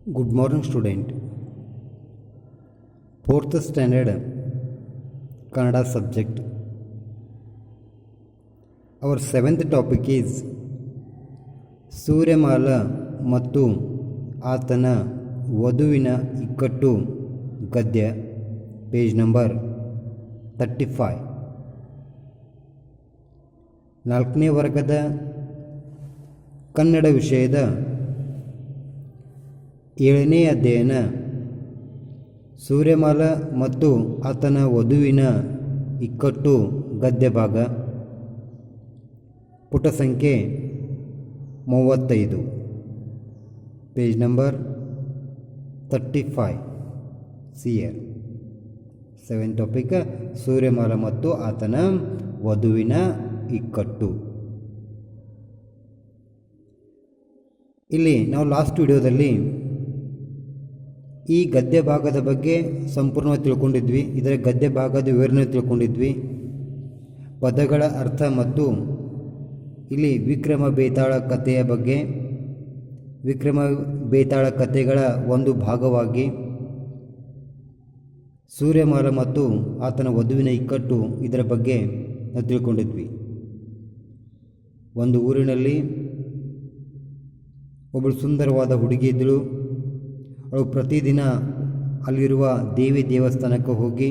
Good morning, student. Fourth standard Kannada subject. Our seventh topic is ಸೂರ್ಯಮಾಲ ಮತ್ತು ಆತನ ವಧುವಿನ ಇಕ್ಕಟ್ಟು ಗದ್ಯ, ಪೇಜ್ ನಂಬರ್ 35. 4ನೇ ವರ್ಗದ ಕನ್ನಡ ವಿಷಯದ 7ನೇ ಅಧ್ಯಯನ ಸೂರ್ಯಮಾಲ ಮತ್ತು ಆತನ ವಧುವಿನ ಇಕ್ಕಟ್ಟು ಗದ್ಯ ಭಾಗ, ಪುಟ ಸಂಖ್ಯೆ 35, ಪೇಜ್ ನಂಬರ್ 35. ಸಿಯರ್ 7 ಟಾಪಿಕ್ ಸೂರ್ಯಮಾಲ ಮತ್ತು ಆತನ ವಧುವಿನ ಇಕ್ಕಟ್ಟು. ಇಲ್ಲಿ ನಾವು ಲಾಸ್ಟ್ ವಿಡಿಯೋದಲ್ಲಿ ಈ ಗದ್ಯ ಭಾಗದ ಬಗ್ಗೆ ಸಂಪೂರ್ಣವಾಗಿ ತಿಳ್ಕೊಂಡಿದ್ವಿ. ಇದರ ಗದ್ಯ ಭಾಗದ ವಿವರಣೆ ತಿಳ್ಕೊಂಡಿದ್ವಿ, ಪದಗಳ ಅರ್ಥ ಮತ್ತು ಇಲ್ಲಿ ವಿಕ್ರಮ ಬೇತಾಳ ಕಥೆಯ ಬಗ್ಗೆ, ವಿಕ್ರಮ ಬೇತಾಳ ಕಥೆಗಳ ಒಂದು ಭಾಗವಾಗಿ ಸೂರ್ಯಮಾಲ ಮತ್ತು ಆತನ ವಧುವಿನ ಇಕ್ಕಟ್ಟು ಇದರ ಬಗ್ಗೆ ನಾವು ತಿಳ್ಕೊಂಡಿದ್ವಿ. ಒಂದು ಊರಿನಲ್ಲಿ ಒಬ್ಬಳು ಸುಂದರವಾದ ಹುಡುಗಿ ಇದ್ದಳು. ಅವಳು ಪ್ರತಿದಿನ ಅಲ್ಲಿರುವ ದೇವಿ ದೇವಸ್ಥಾನಕ್ಕೆ ಹೋಗಿ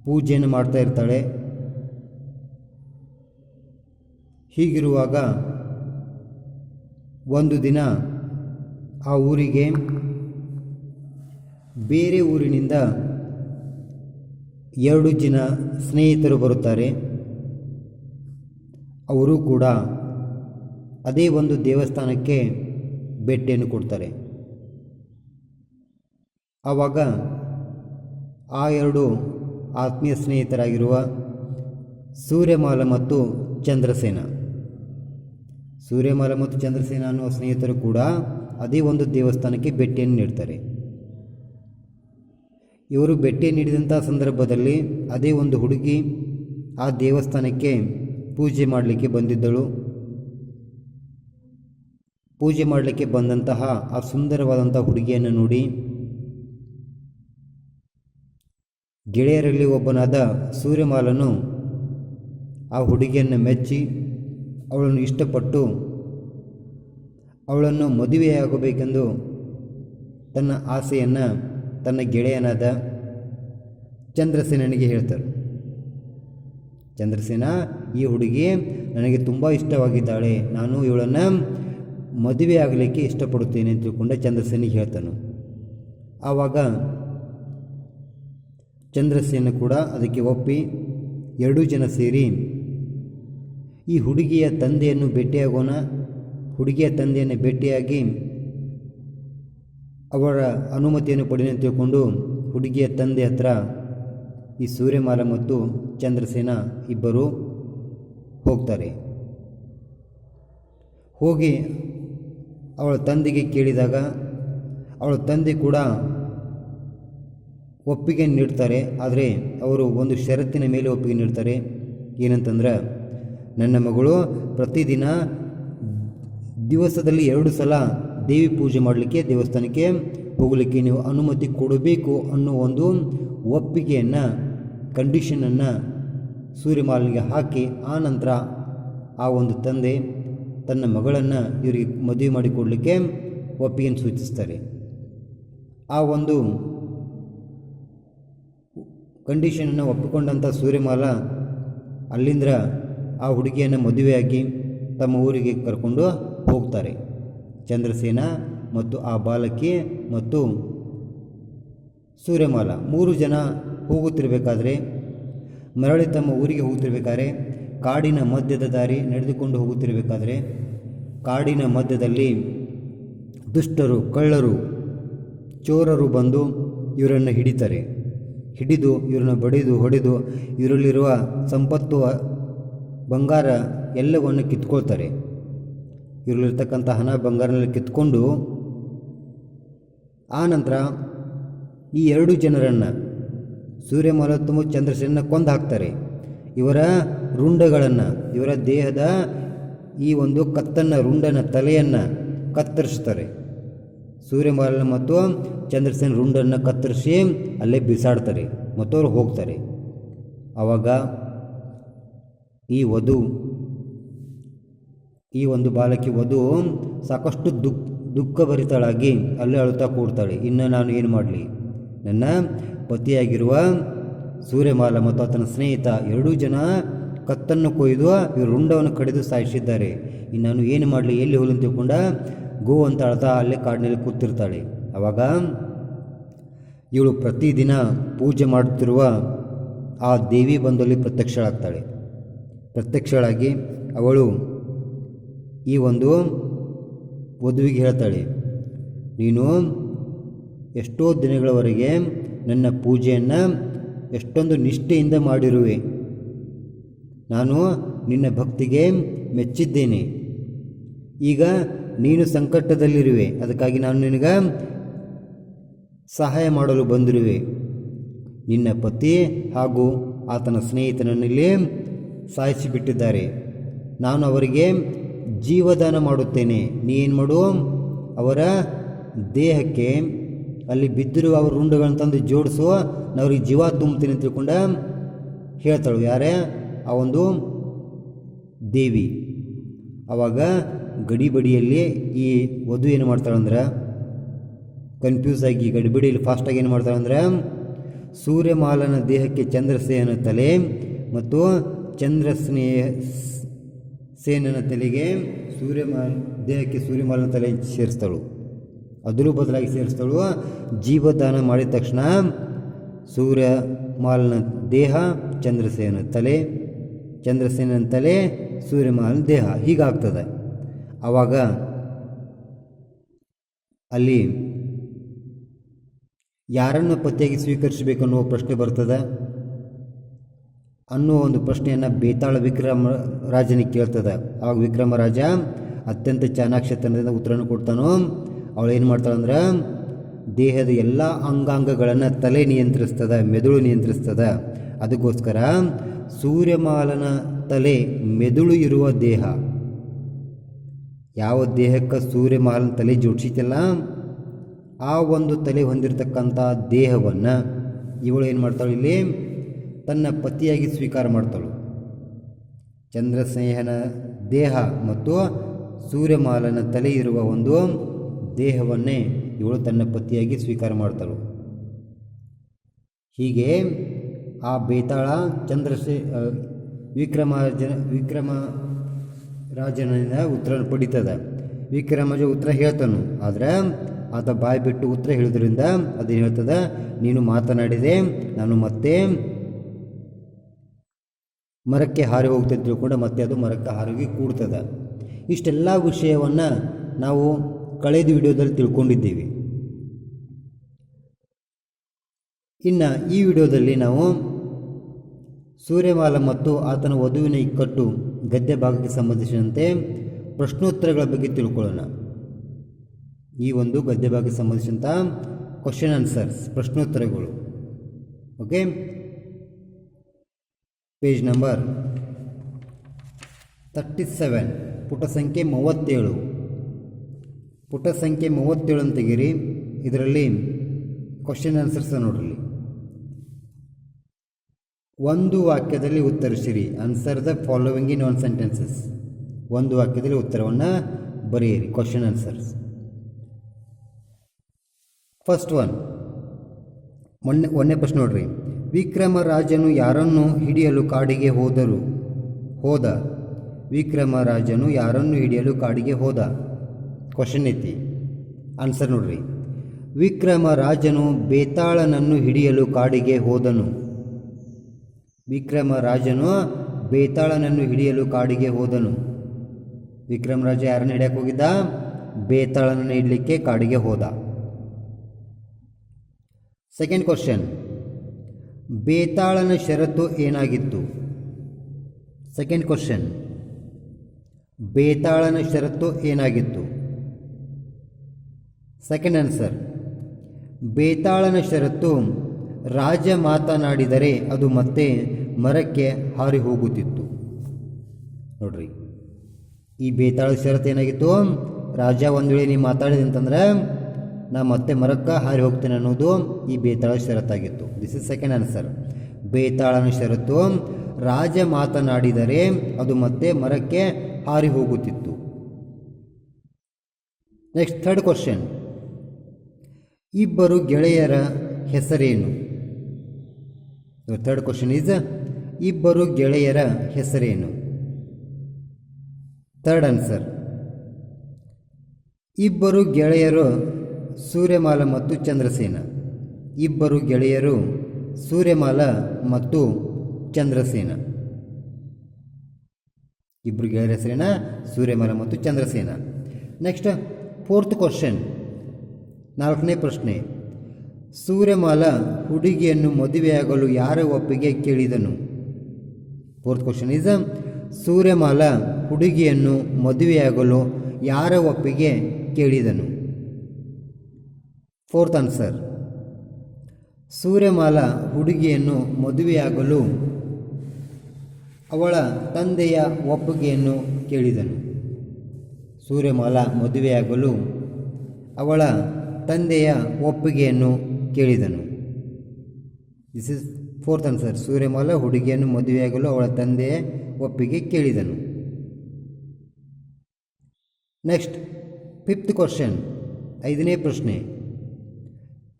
ಪೂಜೆಯನ್ನು ಮಾಡ್ತಾ ಇರ್ತಾಳೆ. ಹೀಗಿರುವಾಗ ಒಂದು ದಿನ ಆ ಊರಿಗೆ ಬೇರೆ ಊರಿನಿಂದ 2 ಜನ ಸ್ನೇಹಿತರು ಬರುತ್ತಾರೆ. ಅವರು ಕೂಡ ಅದೇ ಒಂದು ದೇವಸ್ಥಾನಕ್ಕೆ ಭೇಟಿಯನ್ನು ಕೊಡ್ತಾರೆ. ಆವಾಗ ಆ 2 ಆತ್ಮೀಯ ಸ್ನೇಹಿತರಾಗಿರುವ ಸೂರ್ಯಮಾಲ ಮತ್ತು ಚಂದ್ರಸೇನ, ಸೂರ್ಯಮಾಲ ಮತ್ತು ಚಂದ್ರಸೇನ ಅನ್ನುವ ಸ್ನೇಹಿತರು ಕೂಡ ಅದೇ ಒಂದು ದೇವಸ್ಥಾನಕ್ಕೆ ಭೇಟಿಯನ್ನು ನೀಡ್ತಾರೆ. ಇವರು ಭೇಟಿ ನೀಡಿದಂಥ ಸಂದರ್ಭದಲ್ಲಿ ಅದೇ ಒಂದು ಹುಡುಗಿ ಆ ದೇವಸ್ಥಾನಕ್ಕೆ ಪೂಜೆ ಮಾಡಲಿಕ್ಕೆ ಬಂದಿದ್ದಳು. ಪೂಜೆ ಮಾಡಲಿಕ್ಕೆ ಬಂದಂತಹ ಆ ಸುಂದರವಾದಂಥ ಹುಡುಗಿಯನ್ನು ನೋಡಿ ಗೆಳೆಯರಲ್ಲಿ ಒಬ್ಬನಾದ ಸೂರ್ಯಮಾಲನು ಆ ಹುಡುಗಿಯನ್ನು ಮೆಚ್ಚಿ ಅವಳನ್ನು ಇಷ್ಟಪಟ್ಟು ಅವಳನ್ನು ಮದುವೆಯಾಗಬೇಕೆಂದು ತನ್ನ ಆಸೆಯನ್ನು ತನ್ನ ಗೆಳೆಯನಾದ ಚಂದ್ರಸೇನಿಗೆ ಹೇಳ್ತಾರೆ. ಚಂದ್ರಸೇನ, ಈ ಹುಡುಗಿ ನನಗೆ ತುಂಬ ಇಷ್ಟವಾಗಿದ್ದಾಳೆ, ನಾನು ಇವಳನ್ನು ಮದುವೆ ಆಗಲಿಕ್ಕೆ ಇಷ್ಟಪಡುತ್ತೇನೆ ಅಂತ ತಿಳ್ಕೊಂಡೆ ಚಂದ್ರಸೇನಿಗೆ ಹೇಳ್ತಾನೆ. ಆವಾಗ ಚಂದ್ರಸೇನ ಕೂಡ ಅದಕ್ಕೆ ಒಪ್ಪಿ 2 ಜನ ಸೇರಿ ಈ ಹುಡುಗಿಯ ತಂದೆಯನ್ನು ಭೇಟಿಯಾಗೋಣ, ಹುಡುಗಿಯ ತಂದೆಯನ್ನು ಭೇಟಿಯಾಗಿ ಅವರ ಅನುಮತಿಯನ್ನು ಪಡೆಯಲು ತಿಳ್ಕೊಂಡು ಹುಡುಗಿಯ ತಂದೆ ಹತ್ರ ಈ ಸೂರ್ಯಮಾಲ ಮತ್ತು ಚಂದ್ರಸೇನ ಇಬ್ಬರು ಹೋಗ್ತಾರೆ. ಹೋಗಿ ಅವಳ ತಂದೆಗೆ ಕೇಳಿದಾಗ ಅವಳ ತಂದೆ ಕೂಡ ಒಪ್ಪಿಗೆ ನೀಡ್ತಾರೆ. ಆದರೆ ಅವರು ಒಂದು ಷರತ್ತಿನ ಮೇಲೆ ಒಪ್ಪಿಗೆ ನೀಡ್ತಾರೆ. ಏನಂತಂದ್ರೆ, ನನ್ನ ಮಗಳು ಪ್ರತಿದಿನ ದಿವಸದಲ್ಲಿ 2 ಸಲ ದೇವಿ ಪೂಜೆ ಮಾಡಲಿಕ್ಕೆ ದೇವಸ್ಥಾನಕ್ಕೆ ಹೋಗಲಿಕ್ಕೆ ನೀವು ಅನುಮತಿ ಕೊಡಬೇಕು ಅನ್ನೋ ಒಂದು ಒಪ್ಪಿಗೆಯನ್ನು, ಕಂಡೀಷನನ್ನು ಸೂರ್ಯಮಾಲಿಗೆ ಹಾಕಿ ಆ ನಂತರ ಆ ಒಂದು ತಂದೆ ತನ್ನ ಮಗಳನ್ನು ಇವರಿಗೆ ಮದುವೆ ಮಾಡಿಕೊಡಲಿಕ್ಕೆ ಒಪ್ಪಿಗೆಯನ್ನು ಸೂಚಿಸ್ತಾರೆ. ಆ ಒಂದು ಕಂಡೀಷನನ್ನು ಒಪ್ಪಿಕೊಂಡಂಥ ಸೂರ್ಯಮಾಲ ಅಲ್ಲಿಂದ ಆ ಹುಡುಗಿಯನ್ನು ಮದುವೆಯಾಗಿ ತಮ್ಮ ಊರಿಗೆ ಕರ್ಕೊಂಡು ಹೋಗ್ತಾರೆ. ಚಂದ್ರಸೇನ ಮತ್ತು ಆ ಬಾಲಕಿ ಮತ್ತು ಸೂರ್ಯಮಾಲ 3 ಜನ ಹೋಗುತ್ತಿರಬೇಕಾದ್ರೆ, ಮರಳಿ ತಮ್ಮ ಊರಿಗೆ ಹೋಗುತ್ತಿರಬೇಕಾದ್ರೆ, ಕಾಡಿನ ಮಧ್ಯದ ದಾರಿ ನಡೆದುಕೊಂಡು ಹೋಗುತ್ತಿರಬೇಕಾದ್ರೆ ಕಾಡಿನ ಮಧ್ಯದಲ್ಲಿ ದುಷ್ಟರು, ಕಳ್ಳರು, ಚೋರರು ಬಂದು ಇವರನ್ನು ಹಿಡಿತಾರೆ. ಹಿಡಿದು ಇವರನ್ನು ಬಡಿದು ಹೊಡೆದು ಇವರಲ್ಲಿರುವ ಸಂಪತ್ತು, ಬಂಗಾರ ಎಲ್ಲವನ್ನು ಕಿತ್ಕೊಳ್ತಾರೆ. ಇವರಲ್ಲಿರ್ತಕ್ಕಂಥ ಹಣ ಬಂಗಾರನೆಲ್ಲ ಕಿತ್ಕೊಂಡು ಆ ನಂತರ ಈ 2 ಜನರನ್ನು ಸೂರ್ಯಮಾಲ ಮತ್ತು ಚಂದ್ರಸೇನ ಕೊಂದು ಹಾಕ್ತಾರೆ. ಇವರ ರುಂಡಗಳನ್ನು, ಇವರ ದೇಹದ ಈ ಒಂದು ಕತ್ತನ್ನು, ರುಂಡನ ತಲೆಯನ್ನು ಕತ್ತರಿಸ್ತಾರೆ. ಸೂರ್ಯಮಾಲನ ಮತ್ತು ಚಂದ್ರಸೇನ ರುಂಡನ್ನು ಕತ್ತರಿಸಿ ಅಲ್ಲೇ ಬಿಸಾಡ್ತಾರೆ ಮತ್ತು ಅವ್ರು ಹೋಗ್ತಾರೆ. ಆವಾಗ ಈ ಒಂದು ಬಾಲಕಿ ವಧು ಸಾಕಷ್ಟು ದುಃಖಭರಿತಳಾಗಿ ಅಲ್ಲೇ ಅಳುತ್ತಾ ಕೂಡ್ತಾಳೆ. ಇನ್ನು ನಾನು ಏನು ಮಾಡಲಿ, ನನ್ನ ಪತಿಯಾಗಿರುವ ಸೂರ್ಯಮಾಲ ಮತ್ತು ಆತನ ಸ್ನೇಹಿತ ಎರಡೂ ಜನ ಕತ್ತನ್ನು ಕೊಯ್ದು ಈ ರುಂಡವನ್ನು ಕಡಿದು ಸಾಯಿಸಿದ್ದಾರೆ. ಇನ್ನು ನಾನು ಏನು ಮಾಡಲಿ, ಎಲ್ಲಿ ಹೋಗಲಿ ಅಂತ ತಿಳ್ಕೊಂಡ ಗೋ ಅಂತ ಅಳ್ತಾ ಅಲ್ಲೇ ಕಾಡಿನಲ್ಲಿ ಕೂತಿರ್ತಾಳೆ. ಆವಾಗ ಇವಳು ಪ್ರತಿದಿನ ಪೂಜೆ ಮಾಡುತ್ತಿರುವ ಆ ದೇವಿ ಬಂದಲ್ಲಿ ಪ್ರತ್ಯಕ್ಷಳಾಗಿ ಅವಳು ಈ ಒಂದು ವಧುವಿಗೆ ಹೇಳ್ತಾಳೆ, ನೀನು ಎಷ್ಟೋ ದಿನಗಳವರೆಗೆ ನನ್ನ ಪೂಜೆಯನ್ನು ಎಷ್ಟೊಂದು ನಿಷ್ಠೆಯಿಂದ ಮಾಡಿರುವೆ. ನಾನು ನಿನ್ನ ಭಕ್ತಿಗೆ ಮೆಚ್ಚಿದ್ದೇನೆ. ಈಗ ನೀನು ಸಂಕಟದಲ್ಲಿರುವೆ, ಅದಕ್ಕಾಗಿ ನಾನು ನಿನಗೆ ಸಹಾಯ ಮಾಡಲು ಬಂದಿರುವೆ. ನಿನ್ನ ಪತಿ ಹಾಗೂ ಆತನ ಸ್ನೇಹಿತನನ್ನಿಲ್ಲಿ ಸಾಯಿಸಿಬಿಟ್ಟಿದ್ದಾರೆ. ನಾನು ಅವರಿಗೆ ಜೀವದಾನ ಮಾಡುತ್ತೇನೆ. ನೀ ಏನು ಮಾಡು, ಅವರ ದೇಹಕ್ಕೆ ಅಲ್ಲಿ ಬಿದ್ದಿರುವ ಅವ್ರ ರುಂಡಗಳನ್ನು ತಂದು ಜೋಡಿಸು, ನಾನು ಅವ್ರಿಗೆ ಜೀವ ತುಂಬುತ್ತೀನಿ ಅಂತ ತಿಳ್ಕೊಂಡ ಹೇಳ್ತಾಳು. ಯಾರೇ ಆ ಒಂದು ದೇವಿ. ಆವಾಗ ಗಡಿಬಡಿಯಲ್ಲಿ ಈ ವಧು ಏನು ಮಾಡ್ತಾಳಂದ್ರೆ, ಕನ್ಫ್ಯೂಸ್ ಆಗಿ ಗಡಿಬಿಡಿಯಲ್ಲಿ ಫಾಸ್ಟಾಗಿ ಏನು ಮಾಡ್ತಾಳಂದ್ರೆ, ಸೂರ್ಯಮಾಲನ ದೇಹಕ್ಕೆ ಚಂದ್ರಸೇನ ತಲೆ ಮತ್ತು ಸೇನನ ತಲೆಗೆ ದೇಹಕ್ಕೆ ಸೂರ್ಯಮಾಲನ ತಲೆ ಸೇರಿಸ್ತಳು. ಅದರಲ್ಲೂ ಬದಲಾಗಿ ಸೇರಿಸ್ತಳು. ಜೀವದಾನ ಮಾಡಿದ ತಕ್ಷಣ ಸೂರ್ಯಮಾಲನ ದೇಹ ಚಂದ್ರಸೇನ ತಲೆ, ಚಂದ್ರಸೇನನ ತಲೆ ಸೂರ್ಯಮಾಲನ ದೇಹ, ಹೀಗಾಗ್ತದೆ. ಆವಾಗ ಅಲ್ಲಿ ಯಾರನ್ನು ಪತಿಯಾಗಿ ಸ್ವೀಕರಿಸಬೇಕು ಅನ್ನೋ ಪ್ರಶ್ನೆ ಬರ್ತದೆ. ಅನ್ನೋ ಒಂದು ಪ್ರಶ್ನೆಯನ್ನು ಬೇತಾಳ ವಿಕ್ರಮರಾಜನಿಗೆ ಕೇಳ್ತದೆ. ಆವಾಗ ವಿಕ್ರಮರಾಜ ಅತ್ಯಂತ ಚಾಣಾಕ್ಷತನದಿಂದ ಉತ್ತರವನ್ನು ಕೊಡ್ತಾನೋ. ಅವಳು ಏನು ಮಾಡ್ತಾಳಂದ್ರೆ, ದೇಹದ ಎಲ್ಲ ಅಂಗಾಂಗಗಳನ್ನು ತಲೆ ನಿಯಂತ್ರಿಸ್ತದೆ, ಮೆದುಳು ನಿಯಂತ್ರಿಸ್ತದೆ. ಅದಕ್ಕೋಸ್ಕರ ಸೂರ್ಯಮಾಲನ ತಲೆ ಮೆದುಳು ಇರುವ ದೇಹ, ಯಾವ ದೇಹಕ್ಕೆ ಸೂರ್ಯಮಾಲನ ತಲೆ ಜೋಡಿಸಿತಲ್ಲ ಆ ಒಂದು ತಲೆ ಹೊಂದಿರತಕ್ಕಂಥ ದೇಹವನ್ನು ಇವಳು ಏನು ಮಾಡ್ತಾಳು, ಇಲ್ಲಿ ತನ್ನ ಪತಿಯಾಗಿ ಸ್ವೀಕಾರ ಮಾಡ್ತಾಳು. ಚಂದ್ರಸೇನನ ದೇಹ ಮತ್ತು ಸೂರ್ಯಮಾಲನ ತಲೆ ಇರುವ ಒಂದು ದೇಹವನ್ನೇ ಇವಳು ತನ್ನ ಪತಿಯಾಗಿ ಸ್ವೀಕಾರ ಮಾಡ್ತಾಳು. ಹೀಗೆ ಆ ಬೇತಾಳ ವಿಕ್ರಮರಾಜನಿಂದ ಉತ್ತರ ಪಡಿತದ. ವಿಕ್ರಮರಾಜ ಉತ್ತರ ಹೇಳ್ತಾನು, ಆದರೆ ಆತ ಬಾಯಿ ಬಿಟ್ಟು ಉತ್ತರ ಹೇಳಿದ್ರಿಂದ ಅದೇನು ಹೇಳ್ತದ, ನೀನು ಮಾತನಾಡಿದೆ, ನಾನು ಮತ್ತೆ ಮರಕ್ಕೆ ಹಾರಿ ಹೋಗ್ತದೆ ತಿಳ್ಕೊಂಡು ಮತ್ತೆ ಅದು ಮರಕ್ಕೆ ಹಾರಿ ಕೂಡ್ತದೆ. ಇಷ್ಟೆಲ್ಲ ವಿಷಯವನ್ನು ನಾವು ಕಳೆದ ವಿಡಿಯೋದಲ್ಲಿ ತಿಳ್ಕೊಂಡಿದ್ದೀವಿ. ಇನ್ನು ಈ ವಿಡಿಯೋದಲ್ಲಿ ನಾವು ಸೂರ್ಯಮಾಲ ಮತ್ತು ಆತನ ವಧುವಿನ ಇಕ್ಕಟ್ಟು ಗದ್ಯ ಭಾಗಕ್ಕೆ ಸಂಬಂಧಿಸಿದಂತೆ ಪ್ರಶ್ನೋತ್ತರಗಳ ಬಗ್ಗೆ ತಿಳ್ಕೊಳ್ಳೋಣ. ಈ ಒಂದು ಗದ್ಯ ಭಾಗಕ್ಕೆ ಸಂಬಂಧಿಸಿದಂಥ ಕ್ವಶನ್ ಆನ್ಸರ್ಸ್, ಪ್ರಶ್ನೋತ್ತರಗಳು. ಓಕೆ, ಪೇಜ್ ನಂಬರ್ 37, ಪುಟ ಸಂಖ್ಯೆ 37. ಪುಟ ಸಂಖ್ಯೆ 37 ಅಂತ ತೆಗೀರಿ. ಇದರಲ್ಲಿ ಕ್ವಶನ್ ಆನ್ಸರ್ಸ್ ನೋಡ್ರಿ. ಒಂದು ವಾಕ್ಯದಲ್ಲಿ ಉತ್ತರಿಸಿರಿ. Answer the following in 1 sentences. ಒಂದು ವಾಕ್ಯದಲ್ಲಿ ಉತ್ತರವನ್ನು ಬರೆಯಿರಿ. Question answers. ಫಸ್ಟ್ ಒನ್, ಒಂದನೇ ಪ್ರಶ್ನೆ ನೋಡ್ರಿ. ವಿಕ್ರಮರಾಜನು ಯಾರನ್ನು ಹಿಡಿಯಲು ಕಾಡಿಗೆ ಹೋದ? ವಿಕ್ರಮರಾಜನು ಯಾರನ್ನು ಹಿಡಿಯಲು ಕಾಡಿಗೆ ಹೋದ? ಕ್ವಶನ್ ಐತಿ. ಆನ್ಸರ್ ನೋಡ್ರಿ. ವಿಕ್ರಮರಾಜನು ಬೇತಾಳನನ್ನು ಹಿಡಿಯಲು ಕಾಡಿಗೆ ಹೋದನು. ವಿಕ್ರಮರಾಜನು ಬೇತಾಳನನ್ನು ಹಿಡಿಯಲು ಕಾಡಿಗೆ ಹೋದನು. ವಿಕ್ರಮರಾಜ ಯಾರನ್ನು ಹಿಡಿಯಕ್ಕೆ ಹೋಗಿದ್ದ? ಬೇತಾಳನನ್ನು ಹಿಡಲಿಕ್ಕೆ ಕಾಡಿಗೆ ಹೋದ. ಸೆಕೆಂಡ್ ಕ್ವಶನ್, ಬೇತಾಳನ ಷರತ್ತು ಏನಾಗಿತ್ತು? ಸೆಕೆಂಡ್ ಕ್ವಶನ್, ಬೇತಾಳನ ಷರತ್ತು ಏನಾಗಿತ್ತು? ಸೆಕೆಂಡ್ ಆನ್ಸರ್, ಬೇತಾಳನ ಷರತ್ತು ರಾಜ ಮಾತನಾಡಿದರೆ ಅದು ಮತ್ತೆ ಮರಕ್ಕೆ ಹಾರಿ ಹೋಗುತ್ತಿತ್ತು. ನೋಡ್ರಿ, ಈ ಬೇತಾಳ ಷರತ್ತು ಏನಾಗಿತ್ತು? ರಾಜ ಒಂದು ವೇಳೆ ನೀವು ಮಾತಾಡಿದೆ ಅಂತಂದ್ರೆ ನಾ ಮತ್ತೆ ಮರಕ್ಕೆ ಹಾರಿ ಹೋಗ್ತೇನೆ ಅನ್ನೋದು ಈ ಬೇತಾಳ ಷರತ್ತಾಗಿತ್ತು. This is second answer. ಬೇತಾಳನ ಷರತ್ತು ರಾಜ ಮಾತನಾಡಿದರೆ ಅದು ಮತ್ತೆ ಮರಕ್ಕೆ ಹಾರಿ ಹೋಗುತ್ತಿತ್ತು. Next third question. ಇಬ್ಬರು ಗೆಳೆಯರ ಹೆಸರೇನು? ಥರ್ಡ್ ಕ್ವಶನ್ ಈಸ್ ಇಬ್ಬರು ಗೆಳೆಯರ ಹೆಸರೇನು? Third answer. ಇಬ್ಬರು ಗೆಳೆಯರು ಸೂರ್ಯಮಾಲ ಮತ್ತು ಚಂದ್ರಸೇನ. ಇಬ್ಬರು ಗೆಳೆಯರು ಸೂರ್ಯಮಾಲ ಮತ್ತು ಚಂದ್ರಸೇನ. ಇಬ್ಬರು ಗೆಳೆಯರ ಹೆಸರೇನ ಸೂರ್ಯಮಾಲ ಮತ್ತು ಚಂದ್ರಸೇನ. ನೆಕ್ಸ್ಟ್ ಫೋರ್ತ್ ಕ್ವಶನ್, ನಾಲ್ಕನೇ ಪ್ರಶ್ನೆ. ಸೂರ್ಯಮಾಲ ಹುಡುಗಿಯನ್ನು ಮದುವೆಯಾಗಲು ಯಾರ ಒಪ್ಪಿಗೆ ಕೇಳಿದನು? ಫೋರ್ತ್ ಕ್ವಶನ್ ಈಸ್ ಸೂರ್ಯಮಾಲ ಹುಡುಗಿಯನ್ನು ಮದುವೆಯಾಗಲು ಯಾರ ಒಪ್ಪಿಗೆ ಕೇಳಿದನು? Fourth answer. ಸೂರ್ಯಮಾಲ ಹುಡುಗಿಯನ್ನು ಮದುವೆಯಾಗಲು ಅವಳ ತಂದೆಯ ಒಪ್ಪಿಗೆಯನ್ನು ಕೇಳಿದನು. ಸೂರ್ಯಮಾಲ ಮದುವೆಯಾಗಲು ಅವಳ ತಂದೆಯ ಒಪ್ಪಿಗೆಯನ್ನು ಕೇಳಿದನು. This is fourth answer. Suryamala ಹುಡುಗಿಯನ್ನು ಮದುವೆಯಾಗಲು ಅವಳ ತಂದೆಯ ಒಪ್ಪಿಗೆ ಕೇಳಿದನು. ನೆಕ್ಸ್ಟ್ ಫಿಫ್ತ್ ಕ್ವಶನ್, ಐದನೇ ಪ್ರಶ್ನೆ.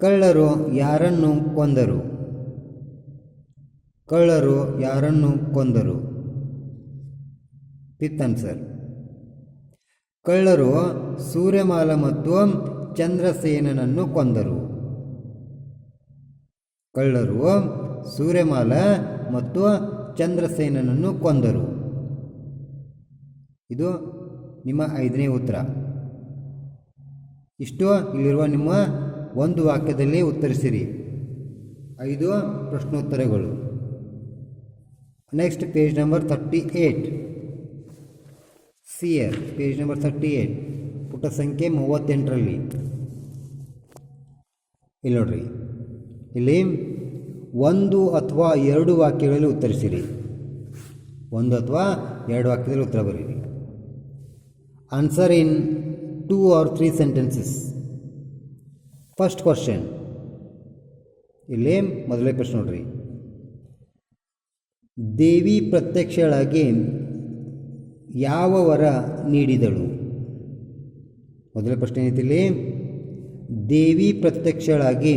ಕಳ್ಳರು ಯಾರನ್ನು ಕೊಂದರು? ಕಳ್ಳರು ಯಾರನ್ನು ಕೊಂದರು? Fifth answer. ಕಳ್ಳರು ಸೂರ್ಯಮಾಲ ಮತ್ತು ಚಂದ್ರಸೇನನನ್ನು ಕೊಂದರು. ಕಳ್ಳರು ಸೂರ್ಯಮಾಲ ಮತ್ತು ಚಂದ್ರಸೇನನನ್ನು ಕೊಂದರು. ಇದು ನಿಮ್ಮ ಐದನೇ ಉತ್ತರ. ಇಷ್ಟು ಇಲ್ಲಿರುವ ನಿಮ್ಮ ಒಂದು ವಾಕ್ಯದಲ್ಲಿ ಉತ್ತರಿಸಿರಿ. 5 ಪ್ರಶ್ನೋತ್ತರಗಳು. Next page number 38. See here page number 38 ಪುಟ ಸಂಖ್ಯೆ 38ರಲ್ಲಿ ಇಲ್ಲಿ ನೋಡ್ರಿ. ಇಲ್ಲಿ 1 ಅಥವಾ 2 ವಾಕ್ಯಗಳಲ್ಲಿ ಉತ್ತರಿಸಿರಿ. 1 ಅಥವಾ 2 ವಾಕ್ಯದಲ್ಲಿ ಉತ್ತರ ಬರೀರಿ. Answer in 2 or 3 sentences. First question, ಇಲ್ಲಿ ಮೊದಲನೇ ಪ್ರಶ್ನೆ ನೋಡ್ರಿ. ದೇವಿ ಪ್ರತ್ಯಕ್ಷಳಾಗಿ ಯಾವ ವರ ನೀಡಿದಳು? ಮೊದಲನೇ ಪ್ರಶ್ನೆ ಏನೈತಿ ಇಲ್ಲಿ? ದೇವಿ ಪ್ರತ್ಯಕ್ಷಳಾಗಿ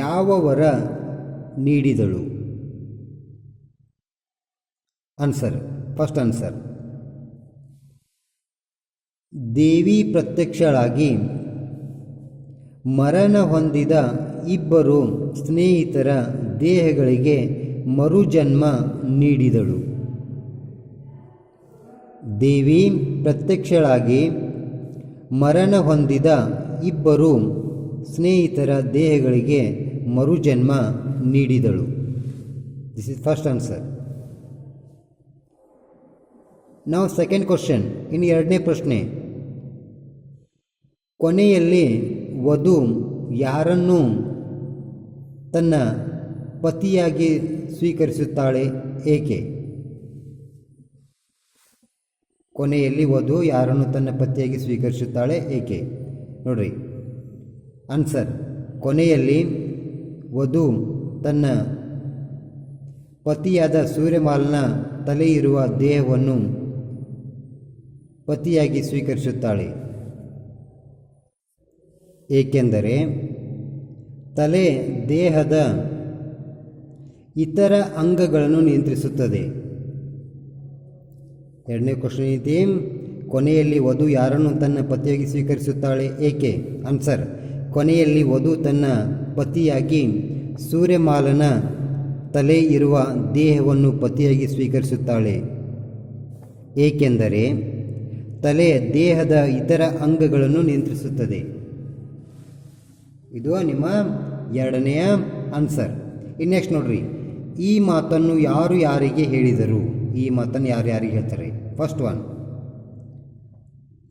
ಯಾವ ವರ ನೀಡಿದಳು? Answer, first answer. ದೇವಿ ಪ್ರತ್ಯಕ್ಷಳಾಗಿ ಮರಣ ಹೊಂದಿದ ಇಬ್ಬರು ಸ್ನೇಹಿತರ ದೇಹಗಳಿಗೆ ಮರುಜನ್ಮ ನೀಡಿದಳು. ದೇವಿ ಪ್ರತ್ಯಕ್ಷಳಾಗಿ ಮರಣ ಹೊಂದಿದ ಇಬ್ಬರು ಸ್ನೇಹಿತರ ದೇಹಗಳಿಗೆ ಮರುಜನ್ಮ ನೀಡಿದಳು. This is first answer. ನಾವು ಸೆಕೆಂಡ್ ಕ್ವಶನ್, ಇನ್ನು ಎರಡನೇ ಪ್ರಶ್ನೆ. ಕೊನೆಯಲ್ಲಿ ವಧು ಯಾರನ್ನು ತನ್ನ ಪತಿಯಾಗಿ ಸ್ವೀಕರಿಸುತ್ತಾಳೆ, ಏಕೆ? ಕೊನೆಯಲ್ಲಿ ವಧು ಯಾರನ್ನು ತನ್ನ ಪತಿಯಾಗಿ ಸ್ವೀಕರಿಸುತ್ತಾಳೆ, ಏಕೆ? ನೋಡ್ರಿ ಆನ್ಸರ್. ಕೊನೆಯಲ್ಲಿ ವಧು ತನ್ನ ಪತಿಯಾದ ಸೂರ್ಯಮಾಲನ ತಲೆ ಇರುವ ದೇಹವನ್ನು ಪತಿಯಾಗಿ ಸ್ವೀಕರಿಸುತ್ತಾಳೆ. ಏಕೆಂದರೆ ತಲೆ ದೇಹದ ಇತರ ಅಂಗಗಳನ್ನು ನಿಯಂತ್ರಿಸುತ್ತದೆ. ಎರಡನೇ ಕ್ವಶನ್ ಐತಿ, ಕೊನೆಯಲ್ಲಿ ವಧು ಯಾರನ್ನು ತನ್ನ ಪತಿಯಾಗಿ ಸ್ವೀಕರಿಸುತ್ತಾಳೆ, ಏಕೆ? ಆನ್ಸರ್. ಕೊನೆಯಲ್ಲಿ ವಧು ತನ್ನ ಪತಿಯಾಗಿ ಸೂರ್ಯಮಾಲನ ತಲೆ ಇರುವ ದೇಹವನ್ನು ಪತಿಯಾಗಿ ಸ್ವೀಕರಿಸುತ್ತಾಳೆ. ಏಕೆಂದರೆ ತಲೆ ದೇಹದ ಇತರ ಅಂಗಗಳನ್ನು ನಿಯಂತ್ರಿಸುತ್ತದೆ. ಇದು ನಿಮ್ಮ ಎರಡನೆಯ ಆನ್ಸರ್. ಇನ್ನು ನೆಕ್ಸ್ಟ್ ನೋಡ್ರಿ, ಈ ಮಾತನ್ನು ಯಾರು ಯಾರಿಗೆ ಹೇಳಿದರು? ಈ ಮಾತನ್ನು ಯಾರು ಯಾರಿಗೆ ಹೇಳ್ತಾರೆ? ಫಸ್ಟ್ ಒನ್,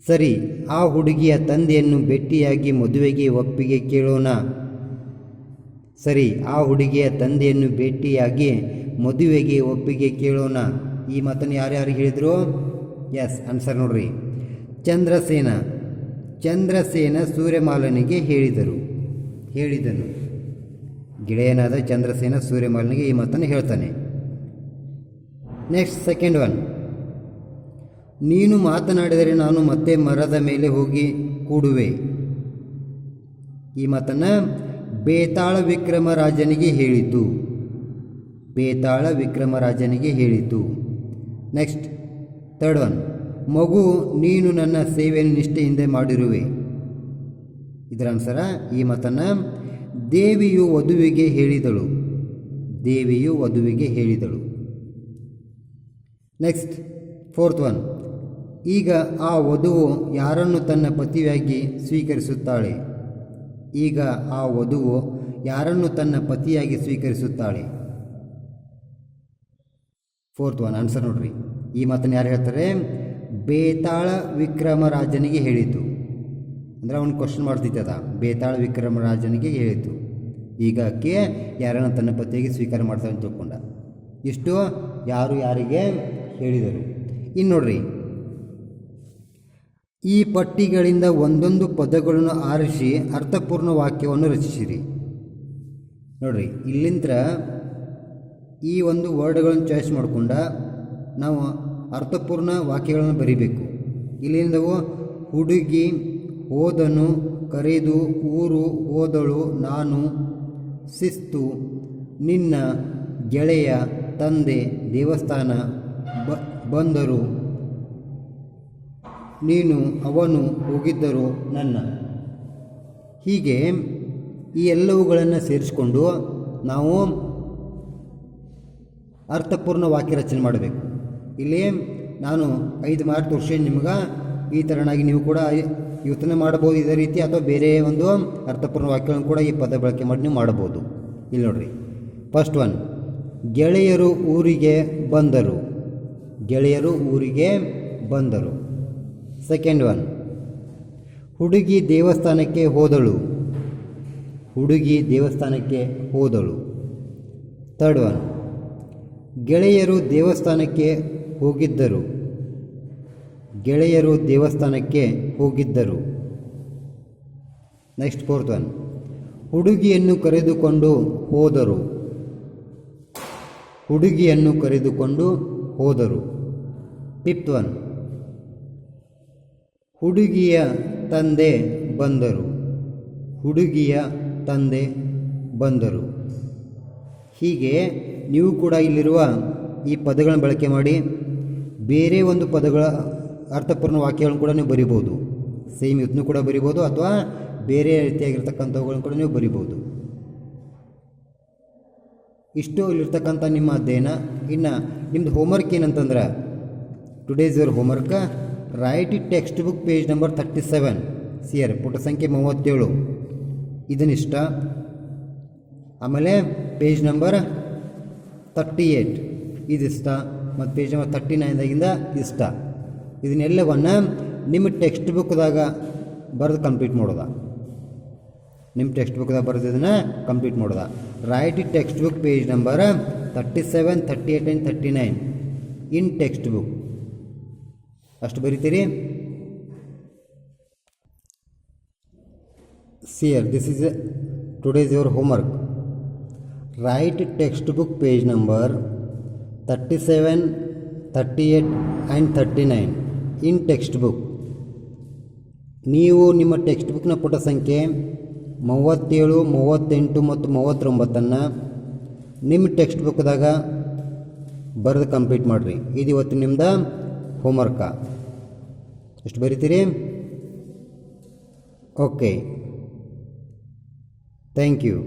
ಸರಿ, ಆ ಹುಡುಗಿಯ ತಂದೆಯನ್ನು ಭೇಟಿಯಾಗಿ ಮದುವೆಗೆ ಒಪ್ಪಿಗೆ ಕೇಳೋಣ. ಸರಿ, ಆ ಹುಡುಗಿಯ ತಂದೆಯನ್ನು ಭೇಟಿಯಾಗಿ ಮದುವೆಗೆ ಒಪ್ಪಿಗೆ ಕೇಳೋಣ. ಈ ಮಾತನ್ನು ಯಾರ್ಯಾರಿಗೆ ಹೇಳಿದರು? ಎಸ್, ಆನ್ಸರ್ ನೋಡ್ರಿ. ಚಂದ್ರಸೇನ ಚಂದ್ರಸೇನ ಸೂರ್ಯಮಾಲನಿಗೆ ಹೇಳಿದನು. ಗೆಳೆಯನಾದ ಚಂದ್ರಸೇನ ಸೂರ್ಯಮಾಲನಿಗೆ ಈ ಮಾತನ್ನು ಹೇಳ್ತಾನೆ. ನೆಕ್ಸ್ಟ್ ಸೆಕೆಂಡ್ ಒನ್, ನೀನು ಮಾತನಾಡಿದರೆ ನಾನು ಮತ್ತೆ ಮರದ ಮೇಲೆ ಹೋಗಿ ಕೂಡುವೆ. ಈ ಮಾತನ್ನು ಬೇತಾಳ ವಿಕ್ರಮರಾಜನಿಗೆ ಹೇಳಿತು. ನೆಕ್ಸ್ಟ್ ಥರ್ಡ್ ಒನ್, ಮಗು ನೀನು ನನ್ನ ಸೇವೆಯನ್ನು ನಿಷ್ಠೆಯಿಂದ ಮಾಡಿರುವೆ. ಇದರ ಅನುಸಾರ ಈ ಮಾತನ್ನು ದೇವಿಯು ವಧುವಿಗೆ ಹೇಳಿದಳು. ನೆಕ್ಸ್ಟ್ ಫೋರ್ತ್ ಒನ್, ಈಗ ಆ ವಧುವು ಯಾರನ್ನು ತನ್ನ ಪತಿಯಾಗಿ ಸ್ವೀಕರಿಸುತ್ತಾಳೆ? ಫೋರ್ತ್ ಒನ್ ಆನ್ಸರ್ ನೋಡ್ರಿ. ಈ ಮಾತನ್ನು ಯಾರು ಹೇಳ್ತಾರೆ? ಬೇತಾಳ ವಿಕ್ರಮರಾಜನಿಗೆ ಹೇಳಿತು. ಅಂದರೆ ಅವನು ಕ್ವಶನ್ ಮಾಡ್ತಿದ್ದ ಅದ, ಬೇತಾಳ ವಿಕ್ರಮರಾಜನಿಗೆ ಹೇಳಿತು. ಈಗ ಆಕೆ ಯಾರನ್ನು ತನ್ನ ಪತಿಯಾಗಿ ಸ್ವೀಕಾರ ಮಾಡ್ತಾಳೆ ಅಂತ ತಿಳ್ಕೊಂಡ. ಇಷ್ಟು ಯಾರಿಗೆ ಹೇಳಿದರು. ಇನ್ನು ನೋಡ್ರಿ, ಈ ಪಟ್ಟಿಗಳಿಂದ ಒಂದೊಂದು ಪದಗಳನ್ನು ಆರಿಸಿ ಅರ್ಥಪೂರ್ಣ ವಾಕ್ಯವನ್ನು ರಚಿಸಿರಿ. ನೋಡ್ರಿ, ಇಲ್ಲಿಂದ ಈ ಒಂದು ವರ್ಡ್ಗಳನ್ನು ಚಾಯ್ಸ್ ಮಾಡಿಕೊಂಡ ನಾವು ಅರ್ಥಪೂರ್ಣ ವಾಕ್ಯಗಳನ್ನು ಬರೀಬೇಕು. ಇಲ್ಲಿಂದವು ಹುಡುಗಿ, ಹೋದನು, ಕರೆದು, ಊರು, ಹೋದಳು, ನಾನು, ಶಿಸ್ತು, ನಿನ್ನ, ಗೆಳೆಯ, ತಂದೆ, ದೇವಸ್ಥಾನ, ಬಂದರು, ನೀನು, ಅವನು, ಹೋಗಿದ್ದರು, ನನ್ನ. ಹೀಗೆ ಈ ಎಲ್ಲವುಗಳನ್ನು ಸೇರಿಸಿಕೊಂಡು ನಾವು ಅರ್ಥಪೂರ್ಣ ವಾಕ್ಯ ರಚನೆ ಮಾಡಬೇಕು. ಇಲ್ಲಿ ನಾನು 5 ಮಾರ್ಕ್ ತೋರಿಸಿ ನಿಮ್ಗೆ ಈ ಥರನಾಗಿ ನೀವು ಕೂಡ ಯೋಚನೆ ಮಾಡ್ಬೋದು ಇದೇ ರೀತಿ, ಅಥವಾ ಬೇರೆ ಒಂದು ಅರ್ಥಪೂರ್ಣ ವಾಕ್ಯಗಳನ್ನು ಕೂಡ ಈ ಪದ ಬಳಕೆ ಮಾಡಿ ನೀವು ಮಾಡ್ಬೋದು. ಇಲ್ಲಿ ನೋಡ್ರಿ, ಫಸ್ಟ್ ಒನ್, ಗೆಳೆಯರು ಊರಿಗೆ ಬಂದರು. ಸೆಕೆಂಡ್ ಒನ್, ಹುಡುಗಿ ದೇವಸ್ಥಾನಕ್ಕೆ ಹೋದಳು. ಥರ್ಡ್ ಒನ್, ಗೆಳೆಯರು ದೇವಸ್ಥಾನಕ್ಕೆ ಹೋಗಿದ್ದರು. ನೆಕ್ಸ್ಟ್ ಫೋರ್ತ್ ಒನ್, ಹುಡುಗಿಯನ್ನು ಕರೆದುಕೊಂಡು ಹೋದರು. ಫಿಫ್ತ್ ಒನ್, ಹುಡುಗಿಯ ತಂದೆ ಬಂದರು. ಹೀಗೆ ನೀವು ಕೂಡ ಇಲ್ಲಿರುವ ಈ ಪದಗಳನ್ನು ಬಳಕೆ ಮಾಡಿ ಬೇರೆ ಒಂದು ಪದಗಳ ಅರ್ಥಪೂರ್ಣ ವಾಕ್ಯಗಳನ್ನು ಕೂಡ ನೀವು ಬರಿಬೋದು. ಸೇಮ್ ಇದನ್ನು ಕೂಡ ಬರಿಬೋದು, ಅಥವಾ ಬೇರೆ ರೀತಿಯಾಗಿರ್ತಕ್ಕಂಥವುಗಳನ್ನು ಕೂಡ ನೀವು ಬರಿಬೋದು. ಇಷ್ಟು ಇಲ್ಲಿರ್ತಕ್ಕಂಥ ನಿಮ್ಮ ಅಧ್ಯಯನ. ಇನ್ನು ನಿಮ್ಮದು ಹೋಮ್ವರ್ಕ್ ಏನಂತಂದ್ರೆ, today's your homework, write textbook page number 37 ಸಿಯರ್, ಪುಟ ಸಂಖ್ಯೆ 37 ಇದನ್ನಿಷ್ಟ. ಆಮೇಲೆ ಪೇಜ್ ನಂಬರ್ 38 ಇದಿಷ್ಟ, ಮತ್ತು ಪೇಜ್ ನಂಬರ್ 39 ಇಷ್ಟ. ಇದನ್ನೆಲ್ಲವನ್ನು ನಿಮ್ಮ ಟೆಕ್ಸ್ಟ್ ಬುಕ್ದಾಗ ಬರೆದು ಕಂಪ್ಲೀಟ್ ಮಾಡೋದ. ಇದನ್ನು ಕಂಪ್ಲೀಟ್ ಮಾಡೋದ. Write textbook page number 37, 38 and 39 in textbook. ಅಷ್ಟು ಬರೀತೀರಿ. See here, this is today's your homework. Write textbook page number 37, 38 and 39 in textbook. ನೀವು ನಿಮ್ಮ ಟೆಕ್ಸ್ಟ್ ಬುಕ್ನ ಪುಟ ಸಂಖ್ಯೆ 37, 38 ಮತ್ತು 39 ನಿಮ್ಮ ಟೆಕ್ಸ್ಟ್ ಬುಕ್ದಾಗ ಬರೆದು ಕಂಪ್ಲೀಟ್ ಮಾಡಿರಿ. ಇದು ಇವತ್ತು ನಿಮ್ದು ಹೋಮ್ವರ್ಕ. ಎಷ್ಟು ಬರೀತೀರಿ? Okay, thank you.